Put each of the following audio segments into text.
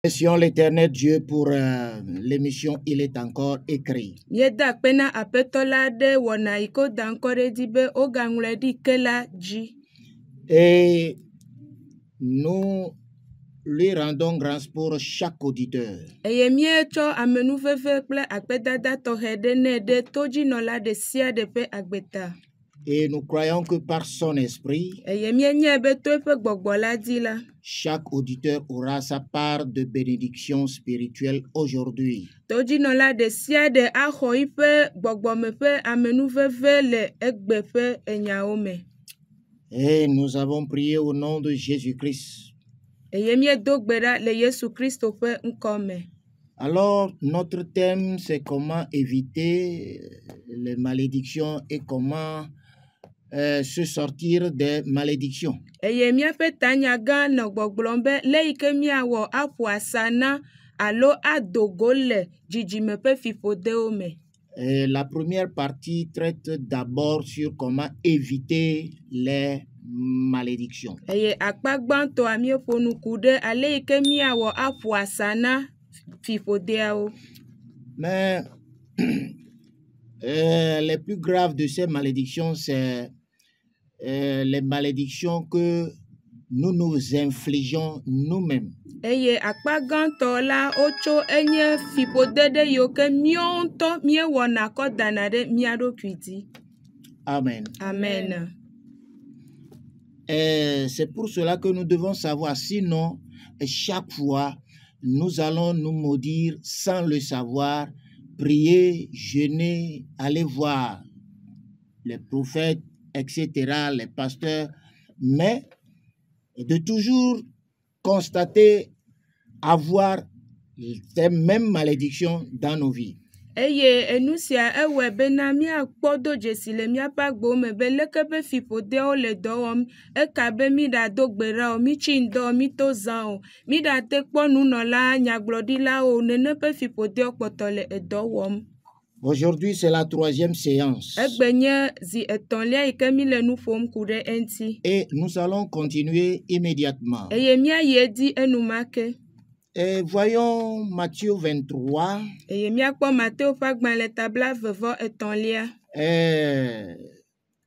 Merci l'Éternel Dieu pour l'émission Il est encore écrit. Et nous lui rendons grâce pour chaque auditeur. Et nous croyons que par son esprit, chaque auditeur aura sa part de bénédiction spirituelle aujourd'hui. Et nous avons prié au nom de Jésus-Christ. Alors, notre thème, c'est comment éviter les malédictions et comment se sortir des malédictions. Et la première partie traite d'abord sur comment éviter les malédictions. Mais les plus graves de ces malédictions, c'est les malédictions que nous nous infligeons nous-mêmes. Amen. Amen. C'est pour cela que nous devons savoir, sinon, chaque fois, nous allons nous maudire sans le savoir, prier, jeûner, aller voir les prophètes, etc., les pasteurs, mais de toujours constater avoir ces mêmes malédictions dans nos vies. Aujourd'hui, c'est la 3e séance. Et nous allons continuer immédiatement. Et voyons Matthieu 23.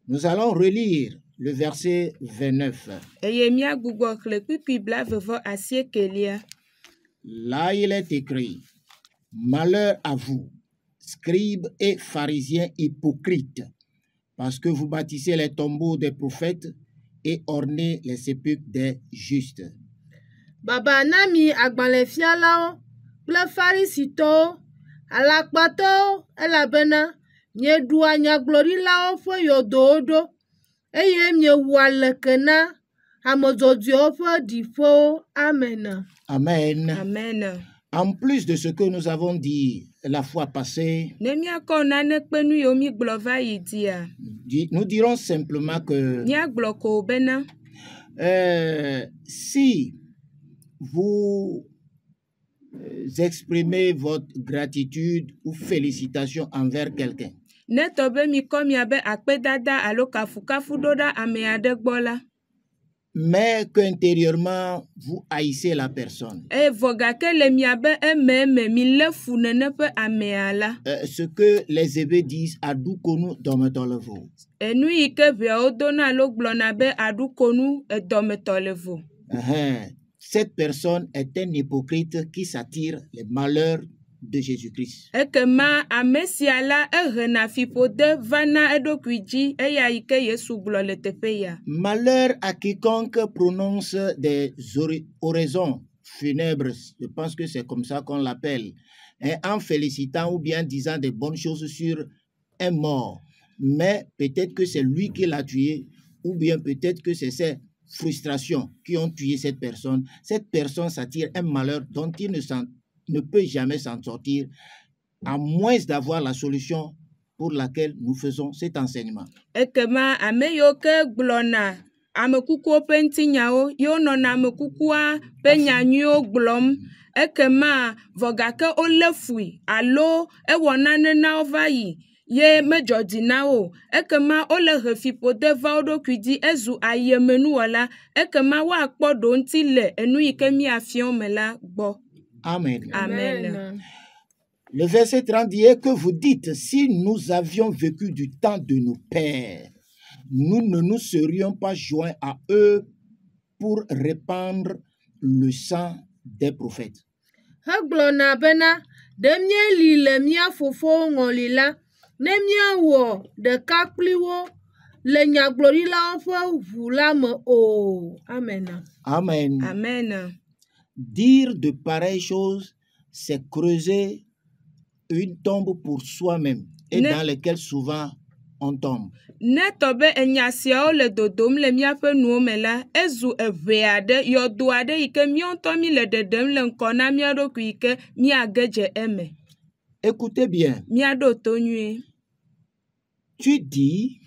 Nous allons relire le verset 29. Là, il est écrit: Malheur à vous, scribes et pharisiens hypocrites, parce que vous bâtissez les tombeaux des prophètes et ornez les sépulcres des justes. Baba nami agbalẽfialawo kple farisitɔwo alakpatɔwo elabena mieɖua nyagblɔɖilawo ƒe yɔdowo ɖo eye miewua leke na ame dzɔdzɔewo ƒe ɖiƒewo. Amen. Amen. Amen. En plus de ce que nous avons dit la fois passée, nous dirons simplement que si vous exprimez votre gratitude ou félicitations envers quelqu'un, mais qu'intérieurement vous haïssez la personne, ce que les Hébreux disent adukonu dometolovo. Cette personne est un hypocrite qui s'attire les malheurs de Jésus-Christ. Malheur à quiconque prononce des oraisons funèbres, je pense que c'est comme ça qu'on l'appelle, en félicitant ou bien disant des bonnes choses sur un mort. Mais peut-être que c'est lui qui l'a tué, ou bien peut-être que c'est ses frustrations qui ont tué cette personne. Cette personne s'attire un malheur dont il ne peut jamais s'en sortir, à moins d'avoir la solution pour laquelle nous faisons cet enseignement. ye medzɔdzinawo ekema ole he fiƒode va wo ɖokui dzi ezu ayemenuwɔla ekema woakpɔ ɖo ŋuti le enu yi ke miafia me la gbɔ. Amen. Amen. Le verset 30 dit que vous dites, si nous avions vécu du temps de nos pères, nous ne nous serions pas joints à eux pour répandre le sang des prophètes. Hegblɔna bena ɖe míeli le mía fofowo ŋɔli la, ne míawɔ ɖeka kpli wo le nyagblɔɖilawo ƒe ʋu la me o. Amen. Amen. Amen. Dire de pareilles choses, c'est creuser une tombe pour soi-même et dans laquelle souvent on tombe. Ne tɔbe enya siawo le dodom le míaƒe nuwo me la, ezu eʋe aɖe, yɔdo aɖe yi ke míawo ŋutɔ mi le ɖeɖem le ŋkɔ na mía ɖokui yi ke míage dze eme. Écoutez bien. Míaɖo to nyuie. Tu dis,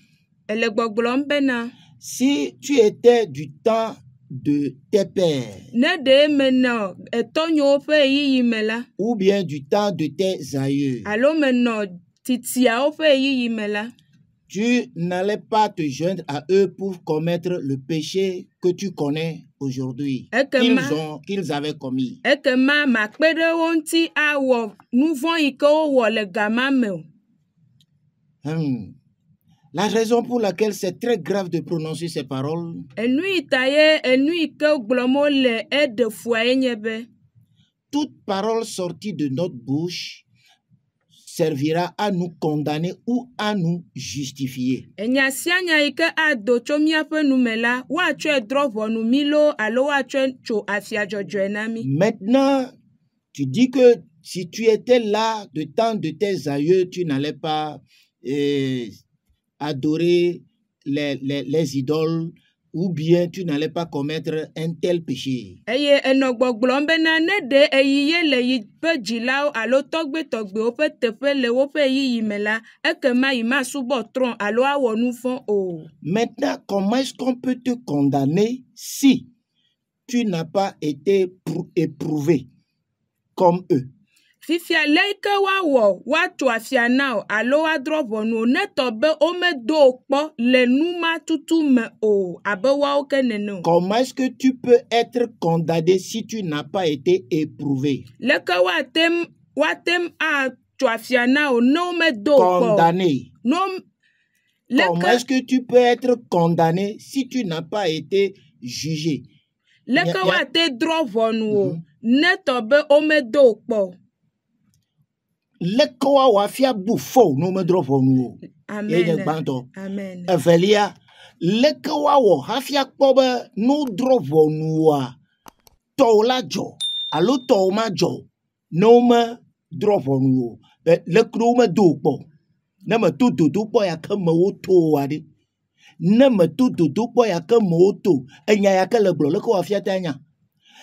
ele gbɔgblɔm bena, si tu étais du temps de tes pères, ne ɖe menɔ etɔnyowo ƒe ɣeyiɣi me la, ou bien du temps de tes aïeux, alo menɔ titiawo ƒe ɣeyiɣi me la, tu n'allais pas te joindre à eux pour commettre le péché que tu connais aujourd'hui, qu'ils avaient commis. Ekema makpe ɖe wo ŋuti awɔ nu vɔ̃ yi ke wowɔ le ga ma me o. La raison pour laquelle c'est très grave de prononcer ces paroles, toute parole sortie de notre bouche servira à nous condamner ou à nous justifier. Maintenant, tu dis que si tu étais là du temps de tes aïeux, tu n'allais pas adorer les idoles, ou bien tu n'allais pas commettre un tel péché. Maintenant, comment est-ce qu'on peut te condamner si tu n'as pas été éprouvé comme eux? Fifia leike wawɔ watu afia na alo wadrɔ ʋɔnu ne tɔ be womedo kpɔ le numa tutu me o abe wawo ke nene. Comment est-ce que tu peux être condamné si tu n'as pas été éprouvé? Leke watem atu afia na ne womedo kpɔ. Condamné. Comment est-ce que tu peux être condamné si tu n'as pas été jugé? Leke wate drɔ ʋɔnu o ne tɔ be womedo kpɔ. Lekoa wafia bufo no me drofo nu. Amen. Amen. Evelia lekoa wo hafia kpobe no drofo nuwa. To la jo alo to ma jo no me drofo nu. Lekro me do po. Na me to po ya ke me wo to ade. Na me to po ya ke me wo to. Enya ya ke le glo lekoa wafia tanya.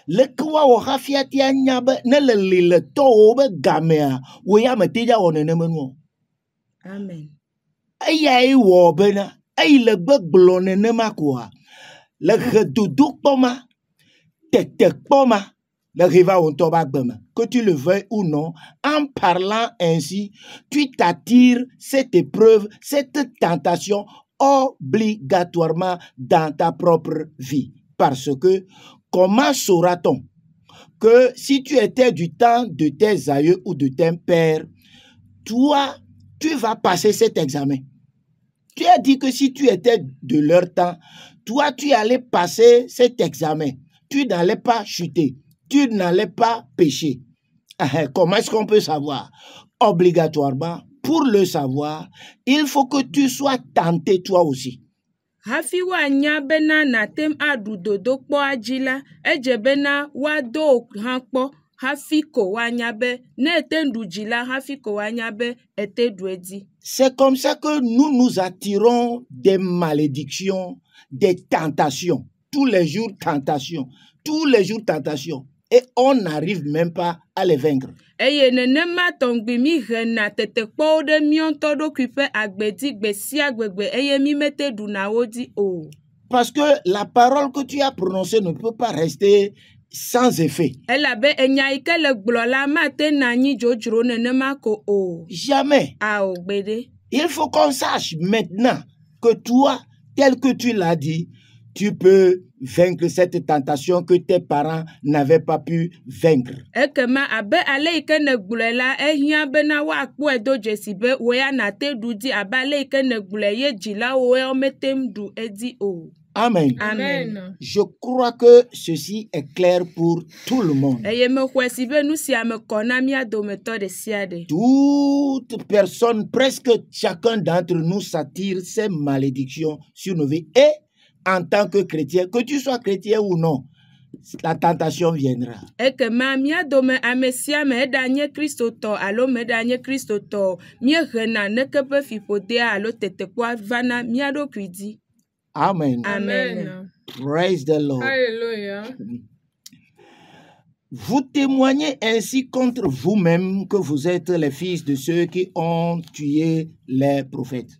Lekwa wo hafia tia nyabe ne le to be gamea wo ya meteja wo nene menu. Amen. Aya wo bena ai le gbeglo nene makoa le gedodo poma tete poma le riva on to ba gbema que tu le veuilles ou non en parlant ainsi tu t'attires cette épreuve cette tentation obligatoirement dans ta propre vie parce que comment saura-t-on que si tu étais du temps de tes aïeux ou de tes pères, toi, tu vas passer cet examen? Tu as dit que si tu étais de leur temps, toi, tu allais passer cet examen. Tu n'allais pas chuter. Tu n'allais pas pécher. Comment est-ce qu'on peut savoir? Obligatoirement, pour le savoir, il faut que tu sois tenté toi aussi. Hafi wa nya bena na tem adu dodo kpo ajila eje bena wa do han kpo hafi ko wa nya be ne etendu jila hafi ko wa nya be etedu edi. C'est comme ça que nous nous attirons des malédictions, des tentations. Tous les jours tentations. Tous les jours tentations. Et on n'arrive même pas à les vaincre. Eye nenema tongbi mi hena tete kpo de mionto do kupe agbedi gbesi agbegbe eye mi mete duna wodi o. Parce que la parole que tu as prononcée ne peut pas rester sans effet. Ela be enya ike le gblola mate na nyi jojro nenema ko o. Jamais. A o gbede. Il faut qu'on sache maintenant que toi, tel que tu l'as dit, tu peux vaincre cette tentation que tes parents n'avaient pas pu vaincre. Ekema abe ale ike ne gblɔe la ehia bena woakpɔe do dzesi be wo ya nate ɖu dzi abe ale ike ne gblɔe ye dzilawo ya mete ŋu ɖu edzi o. Amen. Amen. Je crois que ceci est clair pour tout le monde. Eye mexɔe si be nu sia me kɔ na mía dometɔ ɖe sia ɖe. Toute personne, presque chacun d'entre nous s'attire ces malédictions sur nos vies. Et en tant que chrétien, que tu sois chrétien ou non, la tentation viendra. Ekema mía dome ame sia ame eɖa nye kristotɔ alo meɖa nye kristotɔ, míehena neke ƒe fiƒodea alo tetekpɔa vana mía ɖokui dzi. Amen. Amen. Praise the Lord. Alléluia. Vous témoignez ainsi contre vous-même que vous êtes les fils de ceux qui ont tué les prophètes.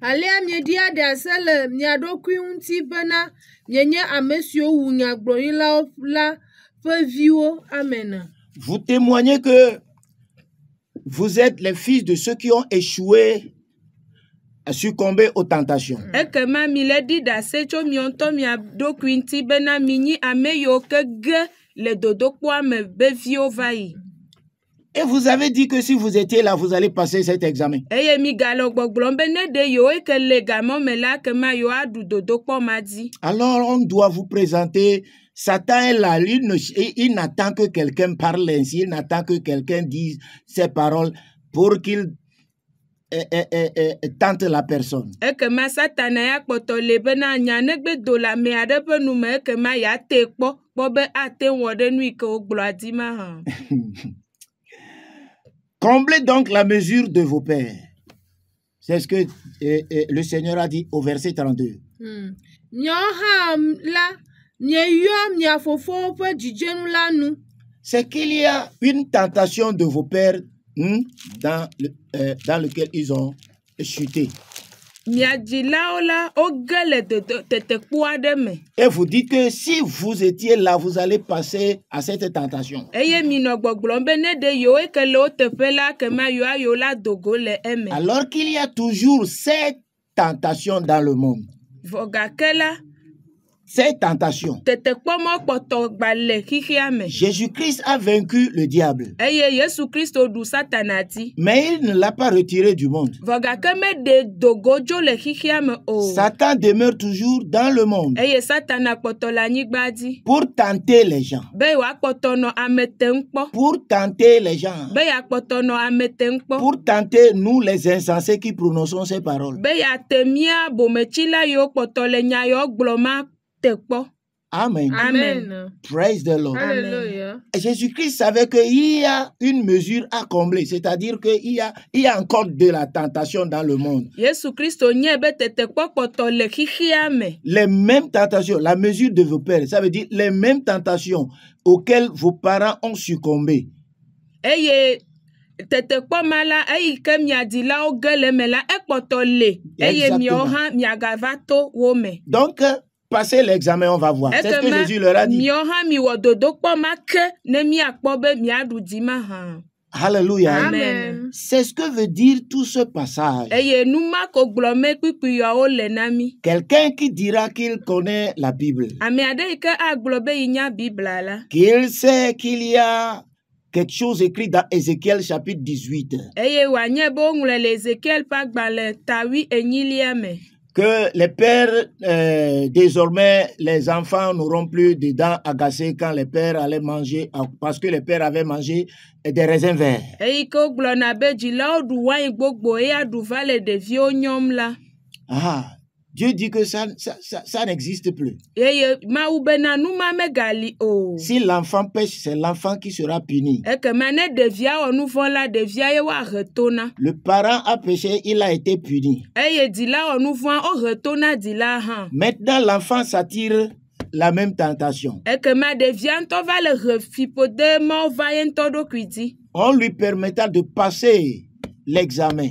Alea miedia de ase le mia ɖokui ŋuti bena mienye ame siwo wu nyagblɔɖilawo la ƒe viwo. Amen. Vous témoignez que vous êtes les fils de ceux qui ont échoué à succomber aux tentations. Ekema mi le ɖi ɖe ase tso mia ŋutɔ mia ɖokui ŋuti bena mi nyi ame yiwo ke ge le dodokpoa me be viwo va yi. Et vous avez dit que si vous étiez là, vous allez passer cet examen. Eye mi gale gbɔgblɔm be ne ɖe yewo ke le gamɔ me la kema yewo aɖu dodokpɔ ma dzi. Alors on doit vous présenter. Satan est là, il n'attend que quelqu'un parle ainsi, il n'attend que quelqu'un dise ces paroles pour qu'il tente la personne. Ekema satana ya kpɔtɔ le bena nya negbe do le ame aɖe ƒe nu me ekema ya te kpɔ be ate wɔ ɖe nu yi ke wogblɔa dzi ma hã. Comblez donc la mesure de vos pères. C'est ce que le Seigneur a dit au verset 32. C'est qu'il y a une tentation de vos pères dans lequel ils ont chuté. Et vous dites que si vous étiez là, vous allez passer à cette tentation. Alors qu'il y a toujours cette tentation dans le monde. Ces tentations. Jésus-Christ a vaincu le diable. Mais il ne l'a pas retiré du monde. Satan demeure toujours dans le monde pour tenter les gens. Pour tenter les gens. Pour tenter nous les insensés qui prononçons ces paroles. Amen. Amen. Praise the Lord. Alléluia. Jésus-Christ savait qu'il y a une mesure à combler, c'est-à-dire qu'il y a encore de la tentation dans le monde. Les mêmes tentations, la mesure de vos pères, ça veut dire les mêmes tentations auxquelles vos parents ont succombé. Donc, passez l'examen, on va voir. C'est ce que Jésus leur a dit. Alléluia. Amen. C'est ce que veut dire tout ce passage. Quelqu'un qui dira qu'il connaît la Bible, qu'il sait qu'il y a quelque chose écrit dans Ézéchiel chapitre 18. Que les pères, désormais, les enfants n'auront plus de dents agacées quand les pères allaient manger, parce que les pères avaient mangé des raisins verts. Ah, Dieu dit que ça n'existe plus. Si l'enfant pêche, c'est l'enfant qui sera puni. Le parent a péché, il a été puni. Maintenant, l'enfant s'attire la même tentation. On lui permettra de passer l'examen.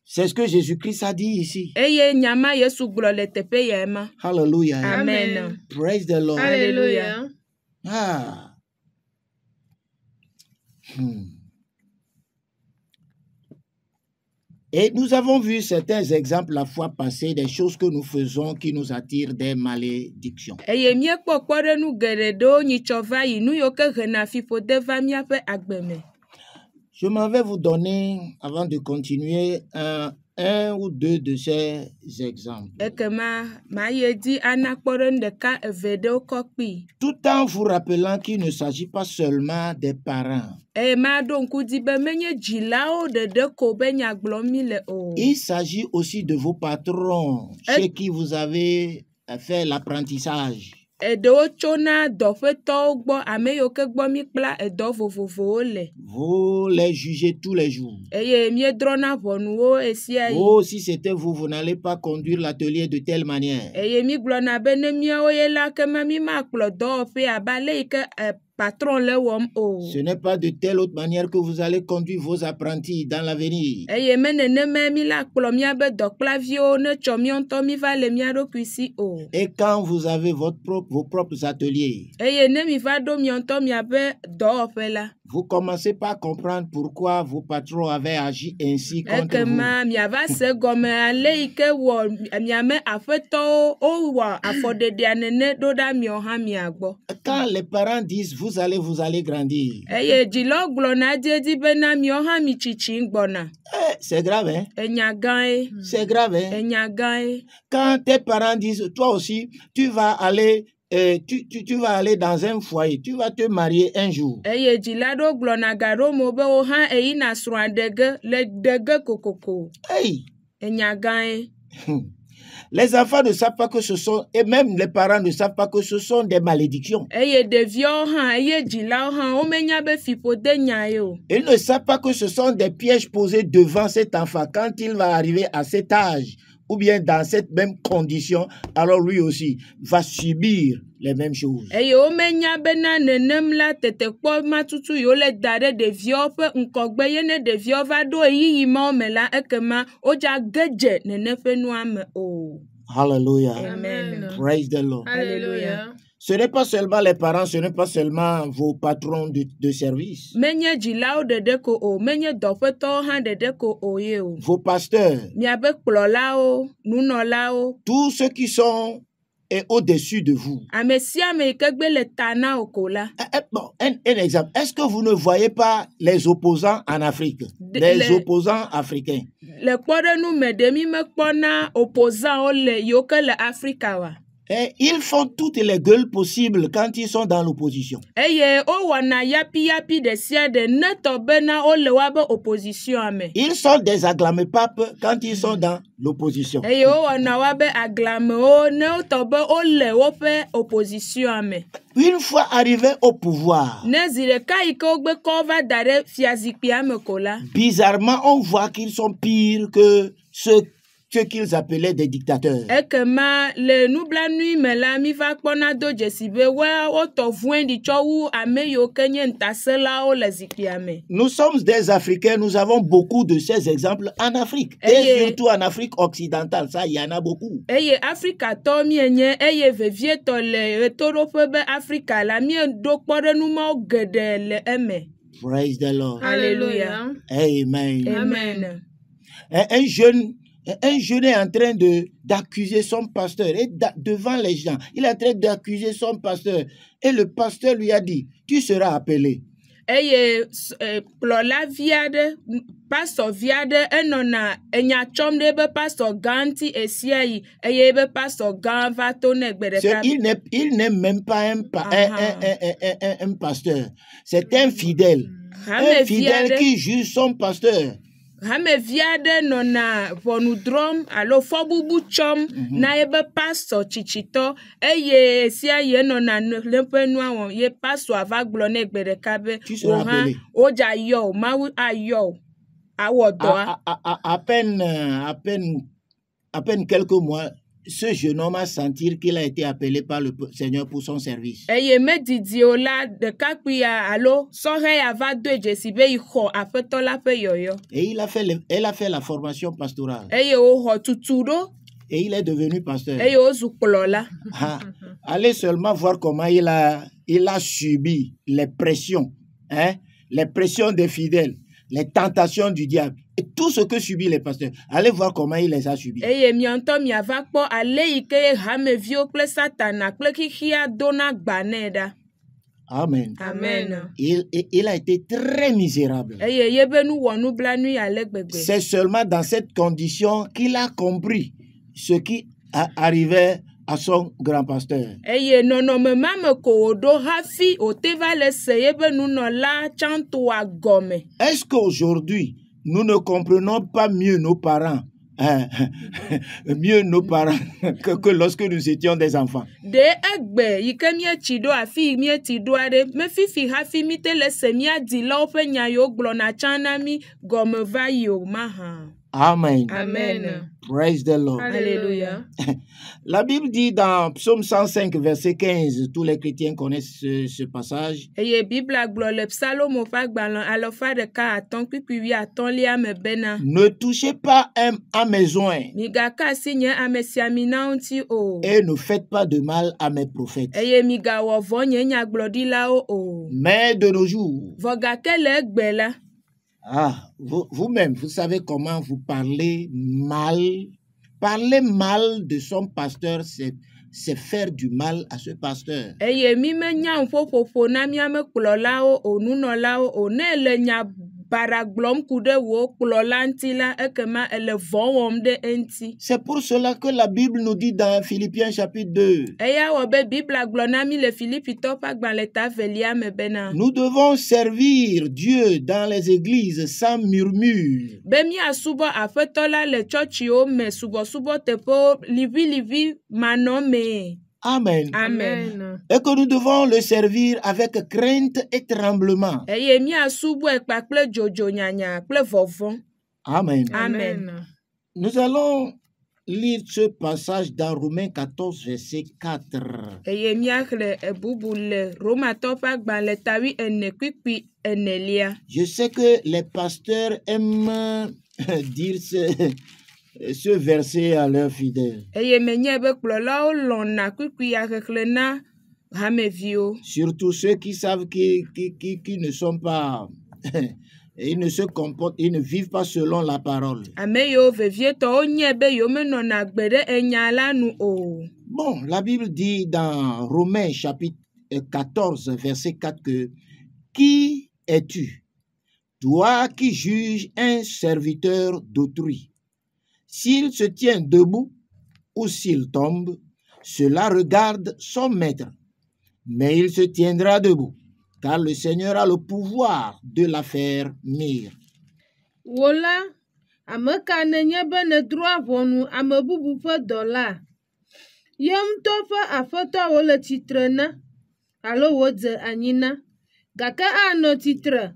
C'est ce que Jésus-Christ a dit ici. Hallelujah. Amen. Praise the Lord. Alléluia. Ah. Et nous avons vu certains exemples la fois passée des choses que nous faisons qui nous attirent des malédictions. Eye míekpɔ kpɔɖenu geɖe ɖewo nyitsɔ va yi nu yiwo ke hena fiƒode va míaƒe agbe me. Je m'en vais vous donner, avant de continuer, un ou deux de ces exemples. Ekema mayi edzi ana kpɔɖenu ɖeka eve ɖewo kɔ kpee. Tout en vous rappelant qu'il ne s'agit pas seulement des parents. Eye maɖo ŋku dzi be menye dzilawo ɖeɖe ko be nya gblɔm mi le o. Il s'agit aussi de vos patrons, chez qui vous avez fait l'apprentissage. Eɖewo tsona dɔƒetɔwo gbɔ, ame yiwo ke gbɔ mi kpla edɔ vovovowo le. Vous les jugez tous les jours. Eye míedrɔna ʋɔnuwo esia yi. Oh, si c'était vous, vous n'allez pas conduire l'atelier de telle manière. Eye mi gblɔna be ne míawo ye la kema mi makplɔ dɔwɔƒe abe ale yi ke patron le wɔm o. Ce n'est pas de telle autre manière que vous allez conduire vos apprentis dans l'avenir. Eye me nenema mi la kplɔ míabe dɔkplaviwo ne tsɔ míawo ŋutɔ mi va le mía ɖokui si o. Et quand vous avez vos propres ateliers, Eye ne mi va ɖo mía ŋutɔ miabe dɔwɔƒe la. vous commencez par comprendre pourquoi vos patrons avaient agi ainsi contre vous. Ekema miava se gɔme ale yi ke wɔ miame aƒetɔwo wowɔ afɔɖeɖea nene ɖo ɖa miawo hã miagbɔ. Quand les parents disent vous allez grandir. Eye dzilawo gblɔna edzi bena miawo hã mi tsitsi gbɔna. C'est grave, hein? Enya gã ye. C'est grave, hein? Enya gã ye. Quand tes parents disent toi aussi tu vas aller dans un foyer, tu vas te marier un jour. Eye dzila ɖo gblɔna ga ɖo mo be wo hã eyina srɔ̃a ɖege le ɖege kokoko. Hey! Enya gã ye. Les enfants ne savent pas que ce sont, et même les parents ne savent pas que ce sont des malédictions. Eye ɖeviawo hã eye dzilawo hã womenya be fiƒode nya ye o. Ils ne savent pas que ce sont des pièges posés devant cet enfant quand il va arriver à cet âge ou bien dans cette même condition, alors lui aussi va subir les mêmes choses. Eye womenya bena nenem la tetekpɔ matutu yiwo le da ɖe ɖeviawo ƒe ŋkɔgbe ye ne ɖeviawo va ɖo ɣeyiɣi mawo me la ekema wodza ge dze nene ƒe nua me o. Hallelujah. Amen. Praise the Lord. Alléluia. Ce n'est pas seulement les parents, ce n'est pas seulement vos patrons de service. Menye dzilawo ɖeɖe ko o, menye dɔƒetɔwo hã ɖeɖe ko o ye o. Vos pasteurs. Miabe kplɔlawo, nunɔlawo. Tous ceux qui sont au-dessus de vous. Ame sia ame yi ke gbe le ta na wo ko la. Bon, un exemple. Est-ce que vous ne voyez pas les opposants en Afrique? Les opposants africains. Le kpɔɖenu me ɖe mi mekpɔna opposants le yiwo ke le Afrika wa. Et ils font toutes les gueules possibles quand ils sont dans l'opposition. Eye wowɔna yapi ɖe sia ɖe ne tɔ bena wole woabe opposition me. Ils sont des aglamepapes quand ils sont dans l'opposition. Eye wowɔna woabe aglamewo ne wotɔ be wole woƒe opposition me. Une fois arrivés au pouvoir, ne zi ɖeka yi ke wogbe kɔ va da ɖe fiazikpia me ko la. Bizarrement, on voit qu'ils sont pires que ceux qu'ils appelaient des dictateurs. Ekema le nublanui me la mi va kpɔna do dzesi be wotɔ vũeɖi tsɔ wu ame yiwo ke nye ntaselawo le zikpuia me. Nous sommes des Africains, nous avons beaucoup de ces exemples en Afrique. Et surtout en Afrique occidentale, ça, il y en a beaucoup. Eye Afrikatɔ mienye eye vevietɔ le ɣetoɖoƒe be Afrika la mieɖo kpɔɖenu mawo geɖe le eme. Praise the Lord. Alléluia. Amen. Amen. Un jeune est en train d'accuser son pasteur et devant les gens. Il est en train d'accuser son pasteur et le pasteur lui a dit, tu seras appelé. Eye kplɔla vi aɖe, pastor vi aɖe enɔna enya tsɔm ɖe ebe pastor gã ŋuti esia yi eye ebe pastor gã va to ne gbe ɖeka. Il n'est même pas un pasteur, c'est un fidèle. Un fidèle qui juge son pasteur. Hamevi aɖe nɔna ʋɔnu drɔm alo fɔbubu tsɔm na ebe pastor tsitsitɔ eye sia ye nɔna le ƒe nua wɔm ye pastor va gblɔ ne gbe ɖeka be wo hã wodza yɔ o, Mawu ayɔ o, awɔ dɔa. À peine quelques mois, ce jeune homme a senti qu'il a été appelé par le Seigneur pour son service. Eye medidi o la ɖekakpuia alo sɔhɛ ya va do dzesi be yi xɔ aƒetɔ la ƒe yɔyɔ. Et elle a fait la formation pastorale. Eye woxɔ tutu ɖo. Et il est devenu pasteur. Eye wozu kplɔla. Allez seulement voir comment il a subi les pressions des fidèles. les tentations du diable et tout ce que subit les pasteurs. Allez voir comment il les a subis. eye miɔntɔ miava kpɔ ale yi ke hameviwo kple satana kple xixia dona gba nɛ ɖa. Amen. Amen. Il a été très misérable. Eye yebe nu wɔ nublanui ale gbegbe. C'est seulement dans cette condition qu'il a compris ce qui arrivait à son grand pasteur. Eye nɔnɔme ma me ko wòɖo hafi wòte va le se yebe nunɔla tsãtoa gɔme. Est-ce qu'aujourd'hui, nous ne comprenons pas mieux nos parents, que lorsque nous étions des enfants? De egbe yi ke mietsi ɖo afi yi mieti ɖoa ɖe me fifi hafi mi te le se miadilawo ƒe nya yiwo gblɔna tsã na mi gɔme va yi o mahã. Amen. Amen. Praise the Lord. Alléluia. La Bible dit dans Psaume 105, verset 15, tous les chrétiens connaissent ce passage. Eye Bibla gblɔ le Psalomo ƒe agbalẽ alɔfa ɖeka atɔ̃ kpikpui wi atɔ̃lia me bena. Ne touchez pas à mes oins. Migaka asi nye amesiaminawo ŋuti o. Et ne faites pas de mal à mes prophètes. Eye migawɔ vɔ nye nyagblɔɖilawo o. Mais de nos jours. Vɔ gake le egbe la. Vous-même, vous savez comment vous parlez mal. Parler mal de son pasteur, c'est faire du mal à ce pasteur. Eye mi menya ƒoƒoƒo na miame kplɔlawo o nunɔlawo o ne ele nya bara gblɔm ku ɖe wo kplɔla ŋuti la ekema ele vɔ wɔm ɖe eŋuti. C'est pour cela que la Bible nous dit dans Philippiens chapitre 2. Eya wɔ be Bibla gblɔ na mi le Filipitɔ ƒe agbalẽ ta velia me bena. Nous devons servir Dieu dans les églises sans murmure. Be miasubɔ aƒetɔ la le tsɔtsiwo me subɔsubɔ teƒewo liʋiliʋi manɔme. Amen. Amen. Et que nous devons le servir avec crainte et tremblement. Eye miasubɔe kpakple dzodzo nyanya kple vɔvɔ. Amen. Amen. Nous allons lire ce passage dans Romains 14, verset 4. Eye miaxlẽ bubu le Romatɔ ƒe agbalẽ tawi ene kpikpui enelia. Je sais que les pasteurs aiment dire ce verset à leurs fidèles. Eye menye be kplɔlawo lɔ̃na kpikpui ya xexlẽ na hameviwo. Surtout ceux qui savent qui ne sont pas... Ils ne se comportent, ils ne vivent pas selon la parole. Ame yiwo vevietɔwo nye be yewo menɔna gbe ɖe enya la nu o. Bon, la Bible dit dans Romains chapitre 14, verset 4 que « Qui es-tu, toi qui juges un serviteur d'autrui? S'il se tient debout ou s'il tombe, cela regarde son maître, mais il se tiendra debout, car le Seigneur a le pouvoir de la faire mire. » Wola, ame ka nenye be ne drɔa ʋɔnu ame bubu ƒe dɔ la, ye ŋutɔ ƒe aƒetɔ wo le tsitre na alo wodze anyi na, gake anɔ tsitre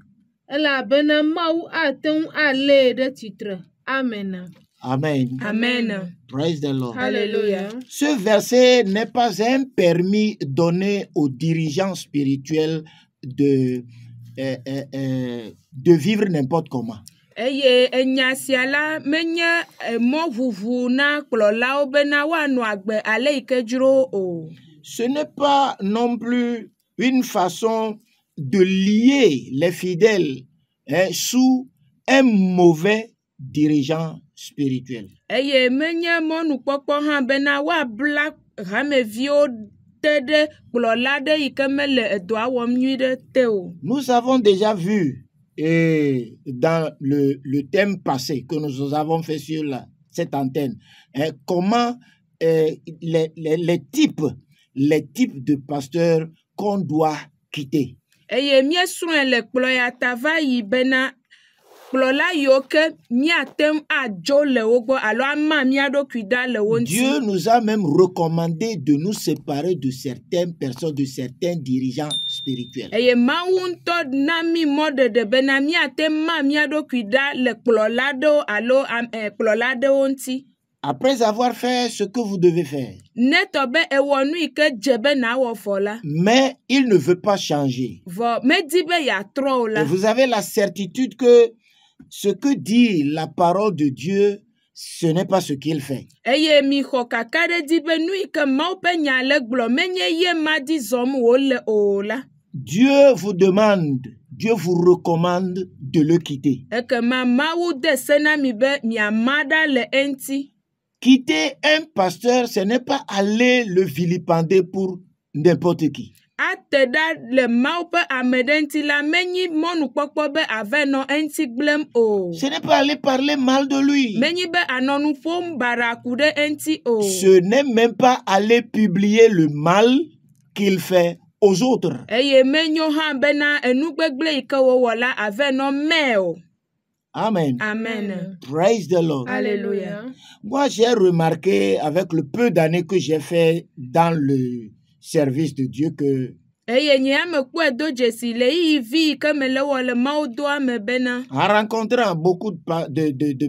elabena Mawu ate ŋu alée ɖe tsitre. Amen. Amen. Amen. Praise the Lord. Alléluia. Ce verset n'est pas un permis donné aux dirigeants spirituels de vivre n'importe comment. Eye enya sia la menye mɔ ʋuʋu na kplɔlawo bena woanɔ agbe ale yi ke dzro o. Ce n'est pas non plus une façon de lier les fidèles sous un mauvais dirigeant spirituel. Eye menye mɔnukpɔkpɔ hã bena woabla hameviwo te ɖe kplɔla ɖe yi ke mele edɔa wɔm nyui ɖe te o. Nous avons déjà vu dans le thème passé que nous avons fait sur cette antenne comment les types de pasteurs qu'on doit quitter. Eye miesrɔ̃e le kplɔ ya ta va yi bena kplɔla yiwo ke miatem adzo le wo gbɔ alo ama mia ɖokui ɖa le wo ŋuti. Dieu nous a même recommandé de nous séparer de certaines personnes, de certains dirigeants spirituels. Eye Mawu ŋutɔ na mi mɔɖeɖe bena miate ma mia ɖokui ɖa le kplɔla ɖewo alo kplɔla ɖewo ŋuti. Après avoir fait ce que vous devez faire. Netɔ be ewɔ nu yi ke dze be nawɔ vɔ la. Mais il ne veut pas changer. Vɔ medi be yeatrɔ o la. Et vous avez la certitude que ce que dit la parole de Dieu, ce n'est pas ce qu'il fait. Eye mi xɔ kaka ɖe di be nu yi ke Mawu ƒe nya le gblɔ menye ye ma di zɔm wòle o la. Dieu vous demande, Dieu vous recommande de le quitter. Ekema Mawu de se na mi be miama ɖa le eŋti. Quitter un pasteur, ce n'est pas aller le vilipender pour n'importe qui. Ate ɖa le Mawu ƒe ame ɖe ŋti la menyi mɔnukpɔkpɔ be ave nɔ eŋti gblẽm o. Ce n'est pas aller parler mal de lui. Menyi be anɔ nu ƒom baraku ɖe eŋti o. Ce n'est même pas aller publier le mal qu'il fait aux autres. Eye menyo hã bena enu gbegblẽ yi ke wòwɔ la ave nɔ mee o. Amen. Amen. Praise the Lord. Alléluia. Moi, j'ai remarqué avec le peu d'années que j'ai fait dans le service de Dieu que Eye nye ame kpɔe do dzesi le yiyi vi yi ke me le wɔ le mawudoa me bena. en rencontrant beaucoup de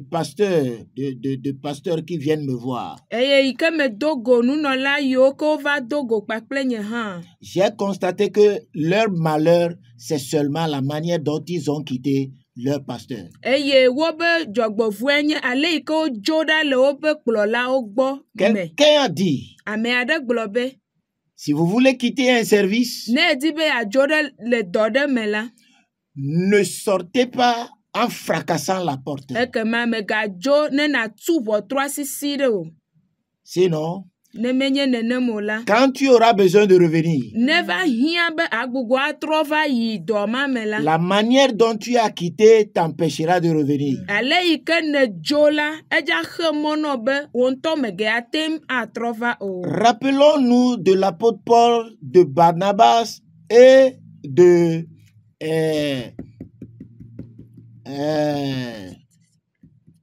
pasteurs qui viennent me voir, Eye yi ke me do go nunɔla yiwo ke wova do go kpakple nye hã. j'ai constaté que leur malheur, c'est seulement la manière dont ils ont quitté leur pasteur. Eye wobe dzɔgbɔvɔe nye ale yi ke wodzo ɖa le wobe kplɔlawo gbɔ me. Quelqu'un a dit, Ame aɖe gblɔ be, si vous voulez quitter un service, ne edi be adzo ɖe le dɔ ɖe me la, ne sortez pas en fracassant la porte. ekema megadzo ne natu ʋɔtrua sisi ɖe o. Sinon, Ne menye nenem o la, quand tu auras besoin de revenir, ne va hiã be agbugbɔ atrɔ va yi dɔ ma me la, la manière dont tu as quitté t'empêchera de revenir. ale yi ke ne dzo la, edza xe mɔ nɔ be wo ŋutɔ mege atem atrɔ va o. Rappelons-nous de l'apôtre Paul, de Barnabas et de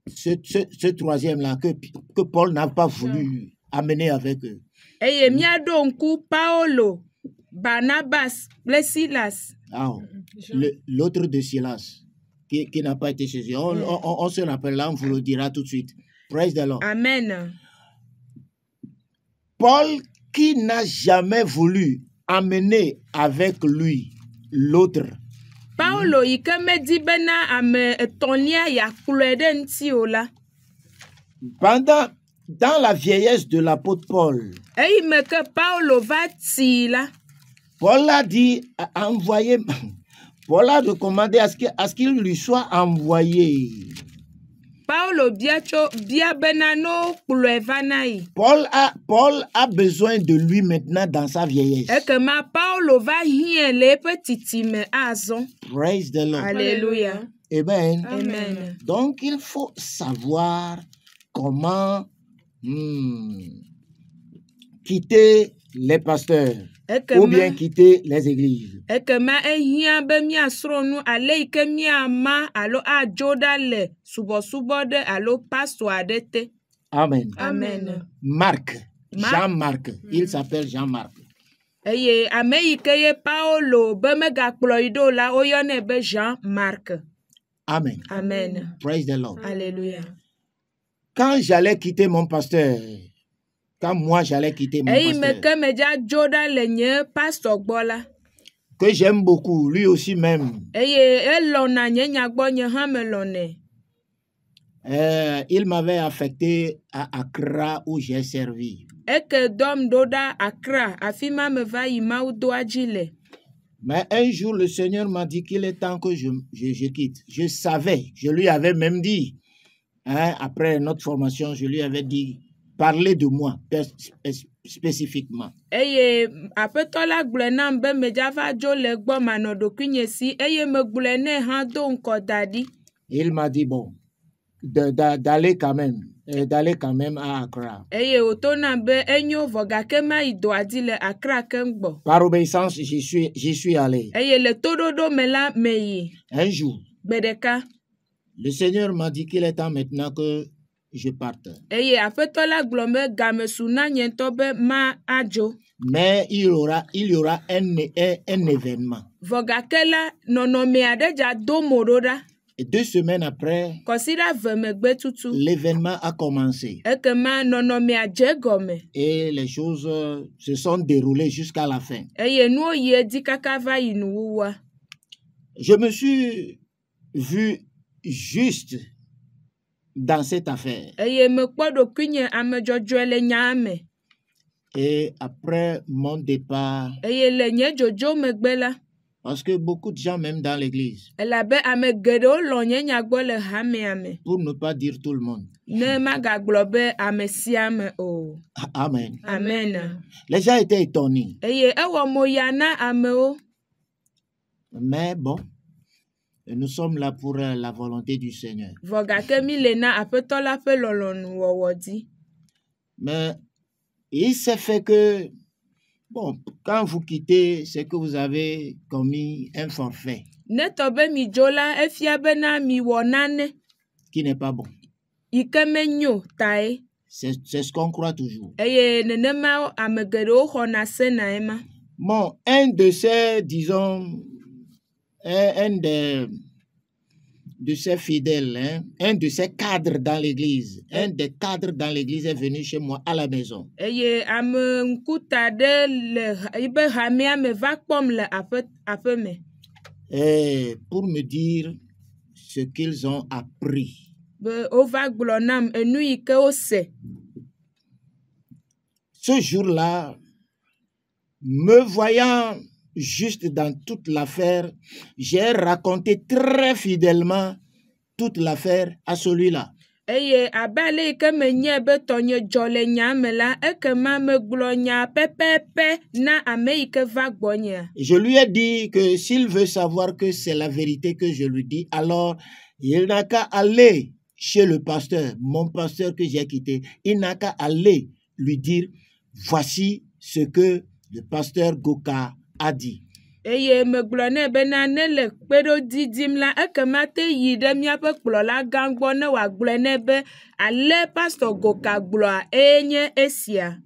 ce troisième-là que Paul n'a pas voulu amener avec eux. Eye míaɖo ŋku Paulo, Barnabas kple Silas. Ah, l'autre de Silas, qui n'a pas été chez eux. On se rappelle là, on vous le dira tout de suite. Praise the Lord. Amen. Paul, qui n'a jamais voulu amener avec lui l'autre. Paulo yi ke medi bena ame etɔ̃lia yakplɔe ɖe ŋuti o la. Dans la vieillesse de l'apôtre Paul, Eyi me ke Paulo va tsi la, Paul a dit, Paul a recommandé à ce qu'il lui soit envoyé. Paulo bia bena no kplɔe va na yi. Paul a besoin de lui maintenant dans sa vieillesse. Ekema Paulo va hiẽ le eƒe titime azɔ. Praise the Lord. Alléluia. Amen. Amen. Donc il faut savoir comment quitter les pasteurs ou bien quitter les églises. Ekema ehiã be míasrɔ̃ nu ale yi ke míama alo adzo ɖa le subɔsubɔ ɖe alo pastor aɖe te. Amen. Amen. Jean-Marc. Il s'appelle Jean-Marc. Eye ame yi ke ye Paulo be megakplɔ yi ɖo la woyɔnɛ be Jean-Marc. Amen. Amen. Praise the Lord. Alléluia. Quand j'allais quitter mon pasteur, quand moi j'allais quitter mon Eyi me pasteur, ke medza dzo ɖa le nye pastor gbɔ la. que j'aime beaucoup, lui aussi même. Eye elɔna nye nyagbɔ nye hã melɔnɛ. Il m'avait affecté à Accra où j'ai servi. Eke dɔm ɖo ɖa Accra, afi ma me va yi mawudoa dzi le. Mais un jour, le Seigneur m'a dit qu'il est temps que je quitte. Je savais, je lui avais même dit, après notre formation, je lui avais dit, parlez de moi spécifiquement. Eye aƒetɔ la gblɔe nam be medzava dzo le gbɔ manɔ ɖokuinye si eye megblɔe nɛ hã do ŋkɔ da ɖi. Il m'a dit, bon, d'aller quand même à Accra. Eye wòto nam be enyo vɔ gake mayi dɔa dzi le Accra keŋ gbɔ. Par obéissance, j'y suis allé. Eye le toɖoɖo me la meyi. Un jour, Gbe ɖeka. le Seigneur m'a dit qu'il est temps maintenant que je parte. Eye aƒetɔ la gblɔ be gamesu na nye ŋutɔ be ma adzo. Mais il y aura un événement. Vɔ gake la nɔnɔme aɖe dza do mo ɖo ɖa. Et 2 semaines après, Kɔsiɖa ve megbe tutu. l'événement a commencé. Ekema nɔnɔmea dze gɔme. Et les choses se sont déroulées jusqu'à la fin. Eye nuwo yi edzi kaka va yi nuwuwua. Je me suis vu juste dans cette affaire. Eye mekpɔ ɖokuinye ame dzɔdzɔe le nya me. Et après mon départ, Eye le nye dzodzo megbe la, Parce que beaucoup de gens, même dans l'église, elabe ame geɖewo lɔ nye nya gbɔ le hamea me. pour ne pas dire tout le monde. Ne magagblɔ be ame sia ame o. Amen. Amen. Les gens étaient étonnés. Eye ewɔ moya na amewo. Mais bon, nous sommes là pour la volonté du Seigneur. Vɔ gake mi le na aƒetɔ la ƒe lɔlɔ̃nuwɔwɔ di. Mais il s'est fait que, bon, quand vous quittez, c'est que vous avez commis un forfait Ne tɔ be mi dzo la, efia bena mi wɔ nane qui n'est pas bon. yi ke menyo tae. C'est ce qu'on croit toujours. Eye nenema ame geɖewo xɔna se na ema. Bon, un de ces, disons, un de ces fidèles, hein, un de ces cadres dans l'église, un des cadres dans l'église est venu chez moi à la maison. Eye ame ŋkuta ɖe le yibe hamea me va kpɔm le aƒe me. Et pour me dire ce qu'ils ont appris. Be wova gblɔ nam enu yi ke wose. Ce jour-là, me voyant juste dans toute l'affaire, j'ai raconté très fidèlement toute l'affaire à celui-là. Eye abe ale yi ke menye be tɔnye dzɔ le nya me la, ekema megblɔ nya pɛpɛpɛ na ame yi ke va gbɔnyea. Je lui ai dit que s'il veut savoir que c'est la vérité que je lui dis, alors il n'a qu'à aller chez le pasteur, mon pasteur que j'ai quitté. Il n'a qu'à aller lui dire, voici ce que le pasteur Goka a dit. Eye megblɔ nɛ bena ne le kpeɖo didim la, ekema te yi ɖe míaƒe kplɔla gã gbɔ ne wòagblɔe nɛ be ale pasteur Goka gblɔa eye nye esia.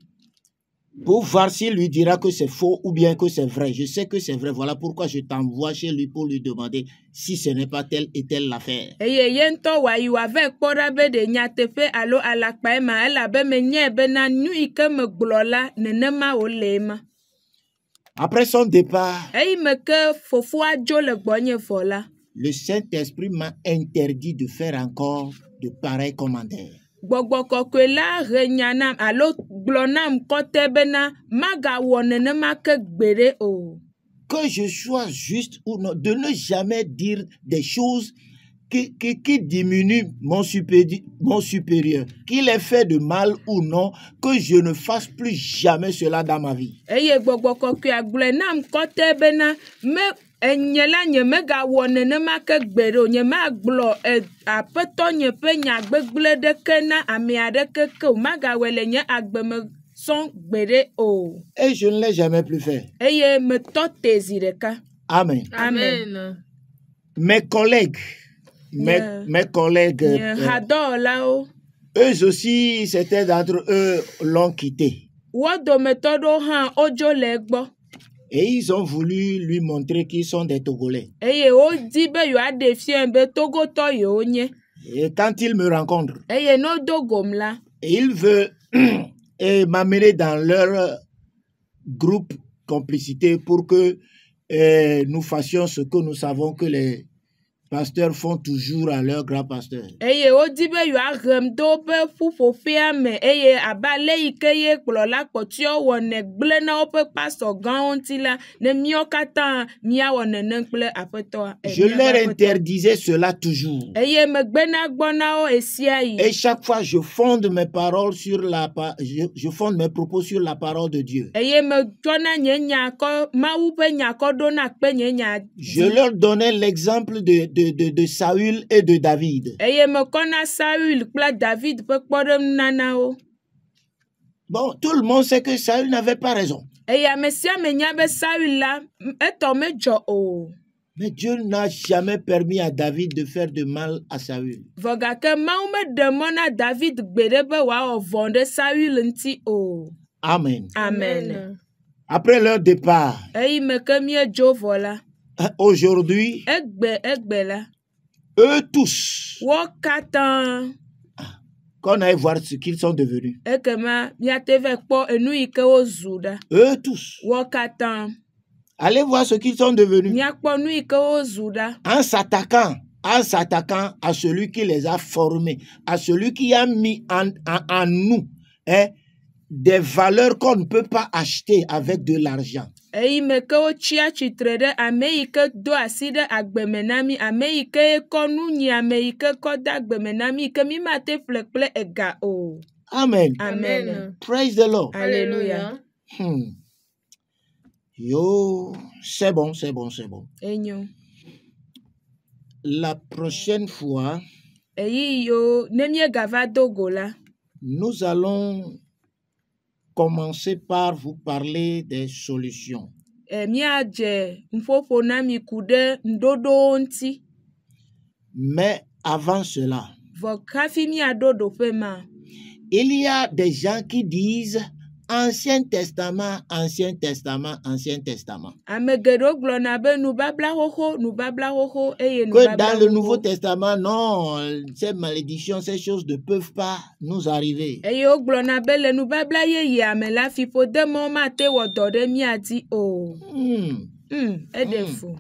Pour voir s'il lui dira que c'est faux ou bien que c'est vrai. Je sais que c'est vrai. Voilà pourquoi je t'envoie chez lui pour lui demander si ce n'est pas telle et telle l'affaire. Eye ye ŋutɔ wòayi wòave kpɔ ɖa be ɖe nyateƒe alo alakpae ma, elabe menyae bena nu yi ke megblɔ la nenema wòle ema. Après son départ, Eyi me ke fofoa dzo le gbɔnye vɔ la, le Saint-Esprit m'a interdit de faire encore de pareils commentaires. Gbɔgbɔ kɔkɔe la he nya nam alo gblɔ nam kɔtɛ bena magawɔ nenema ke gbeɖe o. Que je sois juste ou non, de ne jamais dire des choses qui diminuent mon supérieur, qu'il ait fait de mal ou non, que je ne fasse plus jamais cela dans ma vie. Eye gbɔgbɔ kɔkɔe agblɔe nam kɔtɛ bena me enye la nye megawɔ nenema ke gbeɖe o, nye magblɔ aƒetɔ nye ƒe nya gbegblẽ ɖeke na ame aɖeke ke o, magawɔe le nye agbe me sɔŋ gbeɖe o. Et je ne l'ai jamais plus fait. Eye metɔ te zi ɖeka. Amen. Amen. Mes collègues, mes collègues, Nye hadɔwɔlawo, eux aussi, certains d'entre eux l'ont quitté. wo dometɔ ɖewo hã wodzo le egbɔ. Et ils ont voulu lui montrer qu'ils sont des Togolais. Eye wodi be yewoaɖe fia be togotɔ yewo nye. Et quand ils me rencontrent, Eye no do gom la, et ils veulent m'amener dans leur groupe complicité pour que nous fassions ce que nous savons que les pasteurs font toujours à leur grand pasteur. eye wodi be yewoahem do woƒe ƒuƒoƒea me eye abe ale yi ke ye kplɔla kpɔtɔewo wɔnɛ gblẽ na woƒe pastor gãwo ŋuti la, ne míawo katã míawɔ nenem kple aƒetɔa. Je leur interdisais cela toujours. Eye megbena gbɔ na wo esia yi. Et chaque fois, je fonde mes paroles sur je fonde mes propos sur la parole de Dieu. Eye metsɔna nye nya kɔ Mawu ƒe nya kɔ ɖona kpe nye nya. Je leur donnais l'exemple de Saül et de David. Eye mekɔna Saül kple David ƒe kpɔɖeŋu nanawo. Bon, tout le monde sait que Saül n'avait pas raison. Eye ame sia ame nya be Saül la etɔ medzɔ o. Mais Dieu n'a jamais permis à David de faire de mal à Saül. Vɔ gake Mawu meɖe mɔ na David gbeɖe be wòawɔ vɔ̃ ɖe Saül ŋuti o. Amen. Amen. Après leur départ, Eyi me ke míedzo vɔ la, aujourd'hui, egbe la, eux tous, wo katã, qu'on aille voir ce qu'ils sont devenus. ekema míate va kpɔ enu yi ke wozu ɖa. Eux tous, Wo katã, allez voir ce qu'ils sont devenus. míakpɔ nu yi ke wozu ɖa. En s'attaquant à celui qui les a formés, à celui qui a mis en nous des valeurs qu'on ne peut pas acheter avec de l'argent. eyi me ke wotsi atsitre ɖe ame yi ke do asi ɖe agbeme na mi, ame yi ke kɔ nu nyi, ame yi ke kɔ de agbeme na mi, yi ke mi mate ƒle kple ega o. Amen. Amen. Praise the Lord. Alléluia. Yo, c'est bon, c'est bon, c'est bon. Enyo. La prochaine fois, Eyi yo ne miegava do go la, nous allons commencer par vous parler des solutions. miadze nƒoƒo na mi ku ɖe ŋuɖoɖowo ŋuti. Mais avant cela, Vɔ hafi miaɖo ɖoƒe ma, il y a des gens qui disent Ancien Testament, Ancien Testament, Ancien Testament. ame geɖewo gblɔna be nubabla xoxo eye Que dans nubabla le Nouveau xoxo. Testament, non, ces malédictions, ces choses ne peuvent pas nous arriver. Eye wogblɔna be le nubabla yeyea me la fiƒode mɔ mate wɔ dɔ ɖe mia dzi o. Eɖe fu.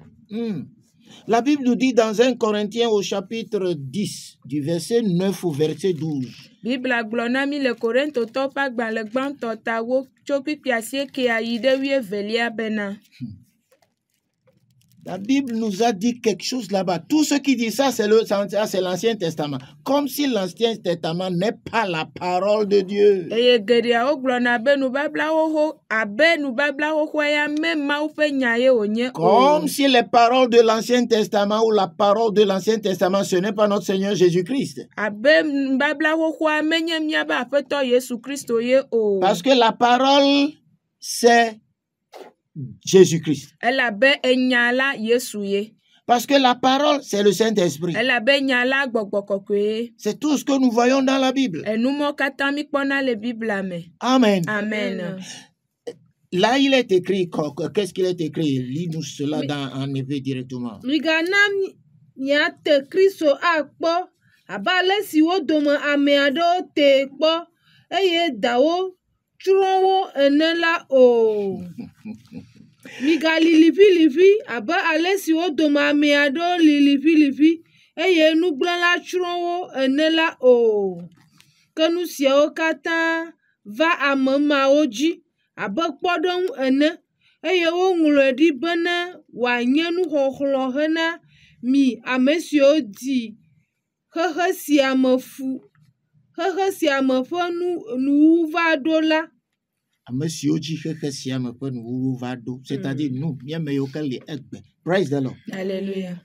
La Bible nous dit dans 1 Corinthiens au chapitre 10, du verset 9 au verset 12. Bibla gblɔ na mi le Korintotɔ ƒe agbalẽ gbãtɔ ta wo tso kpikpi 9 ayi ɖe 12 bena. La Bible nous a dit quelque chose là-bas. Tout ce qui dit ça, c'est l'Ancien Testament. Comme si l'Ancien Testament n'est pas la parole de Dieu. Eye geɖeawo gblɔna be nubabla xoxo abe nubabla xoxoa ya me Mawu ƒe nya ye wònye o. Comme si les paroles de l'Ancien Testament ou la parole de l'Ancien Testament, ce n'est pas notre Seigneur Jésus-Christ. Abe nubabla xoxoa menye miabe Aƒetɔ Yesu Kristo ye o. Parce que la parole, c'est Jésus-Christ. Elabe enya la Yesu ye. Parce que la parole, c'est le Saint-Esprit. Elabe nya la Gbɔgbɔ Kɔkɔe ye. C'est tout ce que nous voyons dans la Bible. Enumɔ katã mi kpɔna le Bibla me. Amen. Amen. Là, il est écrit, qu'est-ce qu'il est écrit? Lis-nous cela en hébreu directement. Migana miate Kristo akpɔ abe ale si wo dome ame aɖewo te kpɔ eye dawo tsrɔ̃ wo ene la o. Migali lifi abe ale si wo dome ame aɖewo li lifi eye nugblẽla tsrɔ̃ wo ene la o. Ke nu siawo katã va ame mawo dzi abe kpɔɖeŋu ene eye woŋlɔe ɖi bena wòanye nuxɔxlɔ̃ hena mi ame siwo di xexe sia me ƒe nuwu va ɖo la. Ame siwo dzi xexe sia me ƒe nuwuwu va ɖo, c'est-à-dire nous, míame yiwo ke le egbe. Praise the Lord. Alléluia.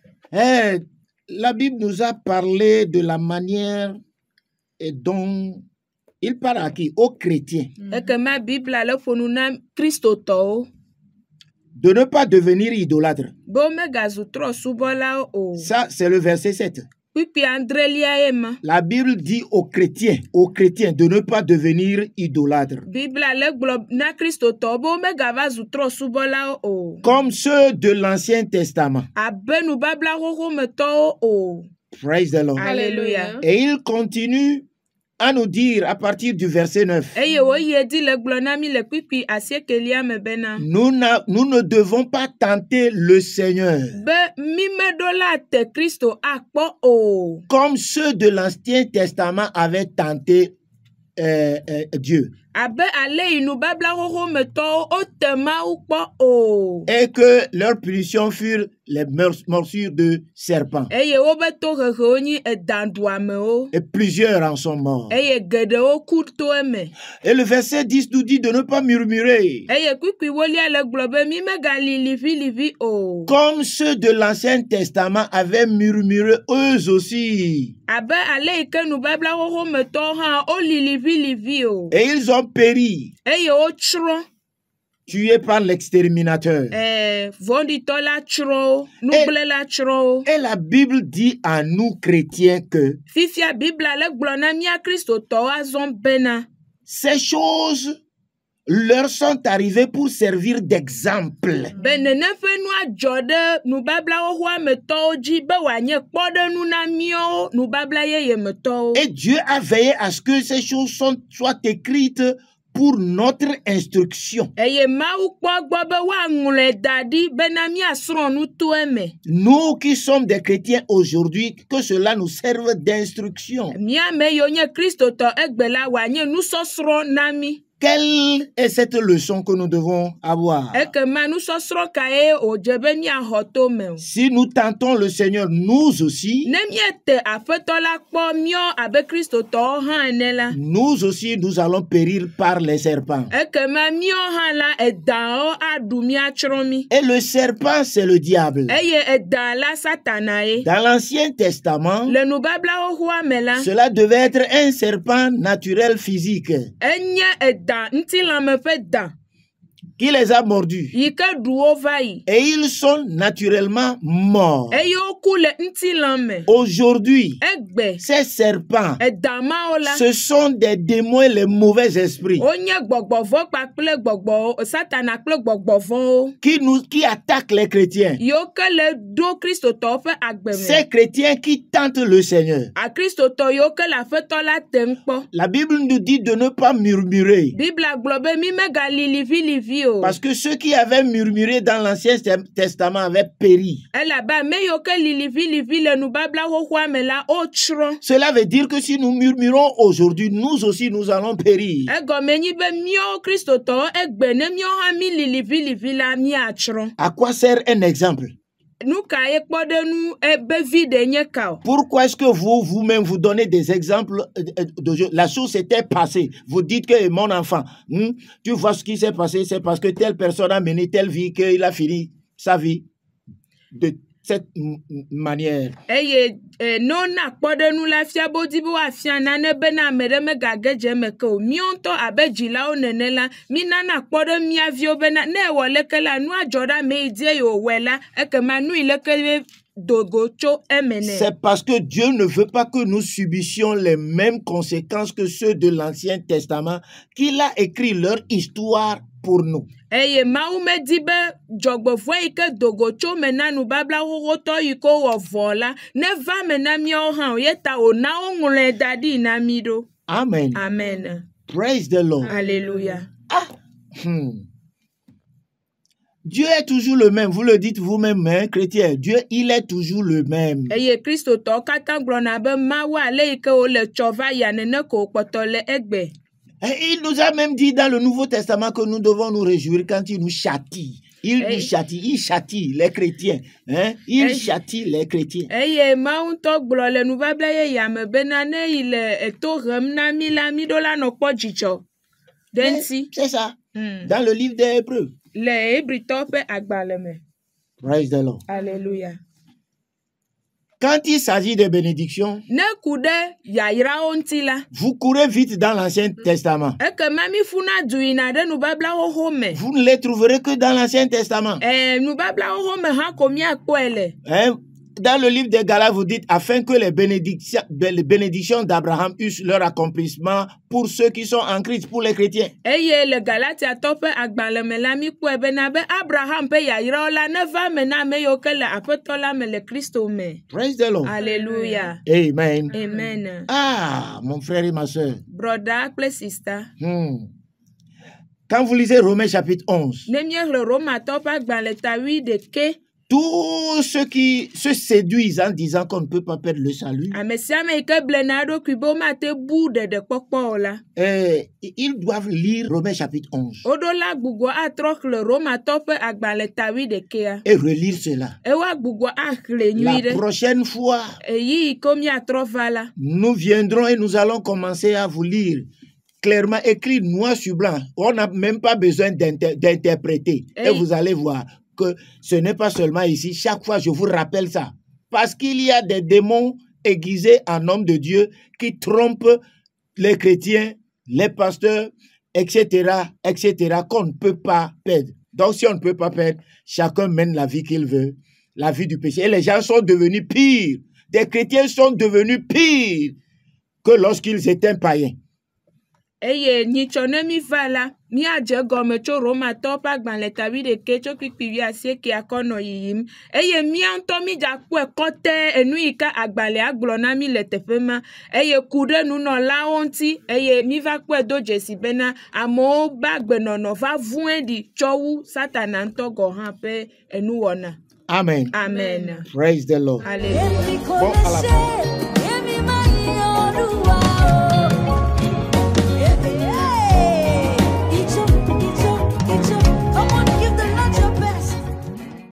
La Bible nous a parlé de la manière dont il parle à qui? Aux chrétiens. Ekema Bibla le ƒo nu na Kristotɔwo. De ne pas devenir idolâtre. Be womegazu trɔ̃subɔlawo o. Ça, c'est le verset 7. Kpikpi 9 ye ma. La Bible dit aux chrétiens de ne pas devenir idolâtres. Bibla le gblɔ na Kristotɔwo be womegava zu trɔ̃subɔlawo o. Comme ceux de l'Ancien Testament. Abe nubabla xoxometɔwo o. Praise the Lord. Alléluia. Et il continue à nous dire à partir du verset 9. Eye woyi di le gblɔ na mi le kpikpi 9 me bena. Nous ne devons pas tenter le Seigneur. Be mi meɖo la te Kristo akpɔ o. Comme ceux de l'Ancien Testament avaient tenté Dieu. Abe ale yi nubabla xoxometɔwo wote Mawu kpɔ o. Et que leur punition furent les morsures de serpents. Eye wobe tohehewo nyi edanduamewo. Et plusieurs en sont morts. Eye geɖewo ku to eme. Et le verset 10 nous dit de ne pas murmurer. Eye kpikpi 8 le gblɔ be mi megali livi o. Comme ceux de l'Ancien Testament avaient murmuré eux aussi. Abe ale yi ke nubabla xoxometɔwo hã woli livi o. Et ils ont péri. Eye wotsrɔ̃. Tués par l'exterminateur. Vɔ̃ɖitɔ la tsrɔ̃ wo, nugblẽ la tsrɔ̃ wo. Et la Bible dit à nous chrétiens que Fifia Bibla le gblɔ na mía Kristotɔwo azɔ bena. Ces choses leur sont arrivées pour servir d'exemple. Be nene ƒe nua dzɔ ɖe nubabla xoxoametɔwo dzi be wòanye kpɔɖenu na míawo nubabla yeyemetɔwo. Et Dieu a veillé à ce que ces choses soient écrites pour notre instruction. Eye Mawu kpɔ gbɔ be woaŋlɔe da ɖi bena míasrɔ̃ nu to eme. Nous qui sommes des chrétiens aujourd'hui, que cela nous serve d'instruction. Míame yiwo nye Kristotɔ egbe la wòanye nusɔsrɔ̃ na mí. quelle est cette leçon que nous devons avoir? Ekema nusɔsrɔ̃ ka ye wòdze be míaxɔ to me o. Si nous tentons le Seigneur, nous aussi, Ne míete aƒetɔ la kpɔ míɔ abe kristotɔwo hã ene la, nous aussi, nous allons périr par les serpents. ekema míɔ hã la edãwo aɖu míatsrɔ̃ mí. Et le serpent, c'est le diable. Eye edã la satana ye. Dans l'Ancien Testament, Le nubabla xoxoa me la, cela devait être un serpent naturel physique enye edã ŋutilãme ƒe dã qui les a mordus. yi ke ɖu wo va yi. Et ils sont naturellement morts. Eye woku le ŋutilãme. Aujourd'hui, Egbe ces serpents, edã mawo la, ce sont des démons et les mauvais esprits wonye gbɔgbɔvɔ kpakple gbɔgbɔ satana kple gbɔgbɔvɔwo qui attaquent les chrétiens. yiwo ke le ɖo kristotɔwo ƒe agbe Ces me. chrétiens qui tentent le Seigneur. Akristotɔ yiwo ke le aƒetɔ la tem kpɔ. La Bible nous dit de ne pas murmurer. Biblia gblɔ be mi megali livi o. Parce que ceux qui avaient murmuré dans l'Ancien Testament avaient péri. Elabe ame yiwo ke livi le nubabla xoxoa me la wotsrɔ̃. Cela veut dire que si nous murmurons aujourd'hui, nous aussi nous allons périr. Egɔme nyi be míawo kristotɔwo egbe ne míawo hã mi livi la míatsrɔ̃. À quoi sert un exemple? Nu ka ye kpɔɖenu ebe vi ɖe nye ka o. Pourquoi est-ce que vous-même, vous donnez des exemples de la chose s'était passée? Vous dites que mon enfant, tu vois ce qui s'est passé, c'est parce que telle personne a mené telle vie qu'il a fini sa vie de cette manière. Eye no na kpɔɖenu la fia be wodi be woafia nane bena ame ɖe megage dze eme ke o. Míawo ŋutɔ abe dzilawo nene la, mínana kpɔ ɖe mía viwo bena ne ewɔ leke la, nu adzɔ ɖe ame yi dzi eye wòwɔe la, ekema nu yi leke dogo tso eme nɛ. C'est parce que Dieu ne veut pas que nous subissions les mêmes conséquences que ceux de l'Ancien Testament qu'il a écrit leur histoire pour nous. Eye Mawu medi be dzɔgbevɔe yi ke dogo tso me na nubabla xoxotɔ yi ke wɔ vɔ la, ne va me na míawo hã o, ye ta wòna woŋlɔe da ɖi na mí ɖo. Amen. Amen. Praise the Lord. Alléluia. Dieu est toujours le même. Vous le dites vous-même, hein, chrétien. Dieu, il est toujours le même. Eye kristotɔwo katã gblɔna be Mawu ale yi ke wòle tsɔ va yia nene ko wòkpɔtɔ le egbe. Et il nous a même dit dans le Nouveau Testament que nous devons nous réjouir quand il nous châtie. Il châtie les chrétiens. Hein? Il châtie les chrétiens. Eye Mawu ŋutɔ gblɔ le nubabla yeyea me bena ne yi le eto ɣem na mí la, mí ɖo la nɔ kpɔ dzidzɔ ɖe ŋuti. C'est ça. Dans le livre des Hébreux. Le Hébritɔwo ƒe agbalẽ me. Praise the Lord. Alléluia. Quand il s'agit de bénédictions, Ne ku ɖe yayrawo ŋuti la, vous courez vite dans l'Ancien Testament. ekema mí funa du yina ɖe nubabla xoxo me. Vous ne les trouverez que dans l'Ancien Testament. Nubabla xoxo me hã ko míakpɔe le. Hein? Dans le livre des Galates, vous dites, afin que les bénédictions d'Abraham eussent leur accomplissement pour ceux qui sont en Christ, pour les chrétiens. Eye le Galatiatɔ ƒe agbalẽ me la, míkpɔe bena be Abraham ƒe yayrawo la neva me na ame yiwo ke le aƒetɔ la me le Kristo me. Praise the Lord. Alléluia. Amen. Amen. Ah, mon frère et ma soeur. Broda kple sista. Quand vous lisez Romains chapitre 11, Ne míexlẽ Romatɔwo ƒe agbalẽ ta 8 tous ceux qui se séduisent en disant qu'on ne peut pas perdre le salut, ame sia ame yi ke blena eɖokui be womate bu ɖeɖekpɔkpɔ o la, ils doivent lire Romains chapitre 11 woɖo la gbugbɔ atrɔ xlẽ Romatɔwo ƒe agbalẽ ta 8 et relire cela. ewa gbugbɔ axlẽ nyui La ɖe. prochaine fois, Eyi yi ke míatrɔ va la, nous viendrons et nous allons commencer à vous lire clairement écrit noir sur blanc. On n'a même pas besoin d'interpréter. Et vous allez voir que ce n'est pas seulement ici. Chaque fois, je vous rappelle ça. Parce qu'il y a des démons aiguisés en hommes de Dieu qui trompent les chrétiens, les pasteurs, etc., qu'on ne peut pas perdre. Donc, si on ne peut pas perdre, chacun mène la vie qu'il veut, la vie du péché. Et les gens sont devenus pires. Des chrétiens sont devenus pires que lorsqu'ils étaient païens. eye nyitsɔ ne mi va la, míadze gɔme tso Romatɔwo ƒe agbalẽ ta 11 tso kpikpi 19 akɔ nɔ yiyim. Eye mía ŋutɔ mídzakpɔe kɔtɛe enu yi ke agbalẽa gblɔ na mí le teƒe ma. Eye ku ɖe nunɔlawo ŋuti. Eye mi va kpɔe do dzesi bena amewo be agbenɔnɔ va vũe ɖi tsɔ wu Satana ŋutɔ gɔ hã ƒe enuwɔna. Amen. Amen. Praise the Lord. Alléluia. Bon, à la fin.